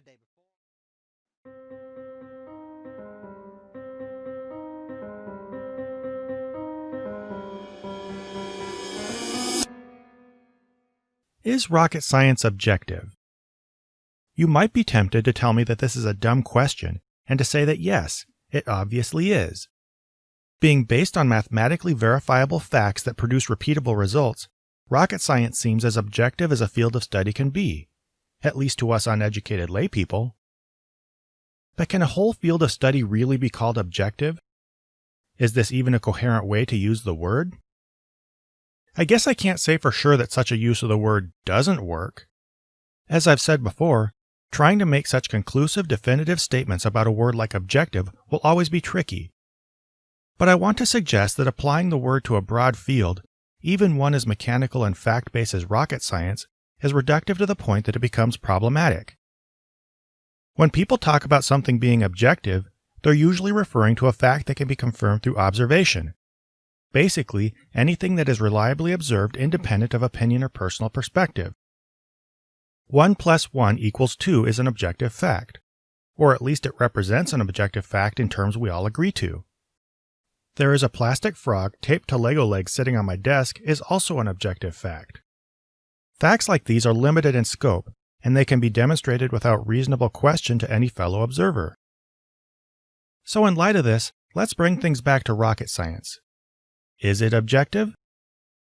the day before. Is rocket science objective? You might be tempted to tell me that this is a dumb question and to say that yes, it obviously is. Being based on mathematically verifiable facts that produce repeatable results, rocket science seems as objective as a field of study can be, at least to us uneducated laypeople. But can a whole field of study really be called objective? Is this even a coherent way to use the word? I guess I can't say for sure that such a use of the word doesn't work. As I've said before, trying to make such conclusive, definitive statements about a word like objective will always be tricky. But I want to suggest that applying the word to a broad field, even one as mechanical and fact-based as rocket science, is reductive to the point that it becomes problematic. When people talk about something being objective, they're usually referring to a fact that can be confirmed through observation. Basically, anything that is reliably observed independent of opinion or personal perspective. 1 + 1 = 2 is an objective fact, or at least it represents an objective fact in terms we all agree to. There is a plastic frog taped to Lego legs sitting on my desk is also an objective fact. Facts like these are limited in scope, and they can be demonstrated without reasonable question to any fellow observer. So in light of this, let's bring things back to rocket science. Is it objective?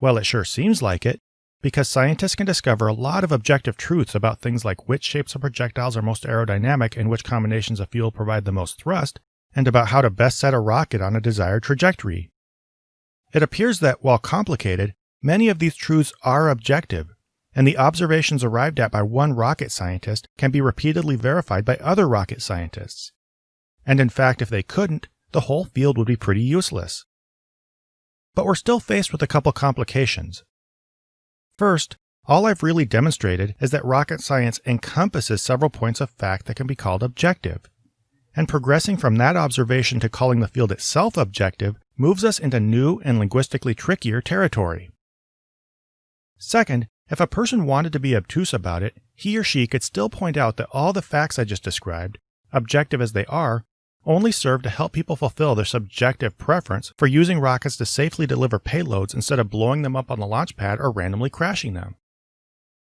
Well, it sure seems like it, because scientists can discover a lot of objective truths about things like which shapes of projectiles are most aerodynamic and which combinations of fuel provide the most thrust, and about how to best set a rocket on a desired trajectory. It appears that, while complicated, many of these truths are objective, and the observations arrived at by one rocket scientist can be repeatedly verified by other rocket scientists. And in fact, if they couldn't, the whole field would be pretty useless. But we're still faced with a couple complications. First, all I've really demonstrated is that rocket science encompasses several points of fact that can be called objective. And progressing from that observation to calling the field itself objective moves us into new and linguistically trickier territory. Second, if a person wanted to be obtuse about it, he or she could still point out that all the facts I just described, objective as they are, only serve to help people fulfill their subjective preference for using rockets to safely deliver payloads instead of blowing them up on the launch pad or randomly crashing them.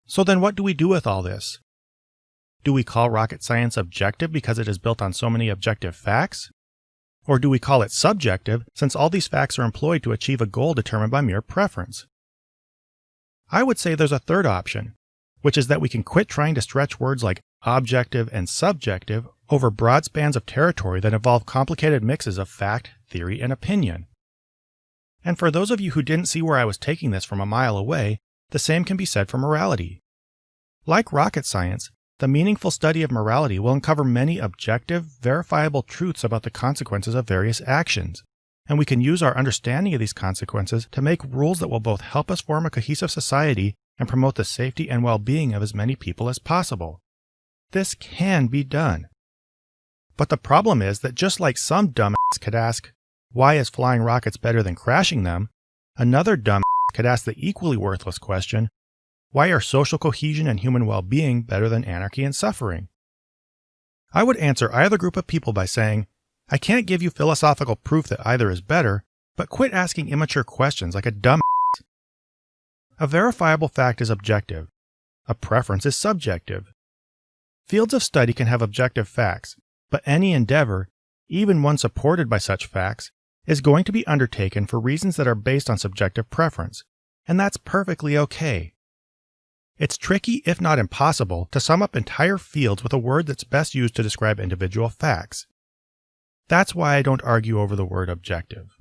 So then what do we do with all this? Do we call rocket science objective because it is built on so many objective facts? Or do we call it subjective since all these facts are employed to achieve a goal determined by mere preference? I would say there's a third option, which is that we can quit trying to stretch words like objective and subjective over broad spans of territory that involve complicated mixes of fact, theory, and opinion. And for those of you who didn't see where I was taking this from a mile away, the same can be said for morality. Like rocket science, the meaningful study of morality will uncover many objective, verifiable truths about the consequences of various actions, and we can use our understanding of these consequences to make rules that will both help us form a cohesive society and promote the safety and well-being of as many people as possible. This can be done. But the problem is that just like some dumbass could ask, why is flying rockets better than crashing them? Another dumbass could ask the equally worthless question, why are social cohesion and human well-being better than anarchy and suffering? I would answer either group of people by saying, I can't give you philosophical proof that either is better, but quit asking immature questions like a dumbass. A verifiable fact is objective. A preference is subjective. Fields of study can have objective facts, but any endeavor, even one supported by such facts, is going to be undertaken for reasons that are based on subjective preference, and that's perfectly okay. It's tricky, if not impossible, to sum up entire fields with a word that's best used to describe individual facts. That's why I don't argue over the word objective.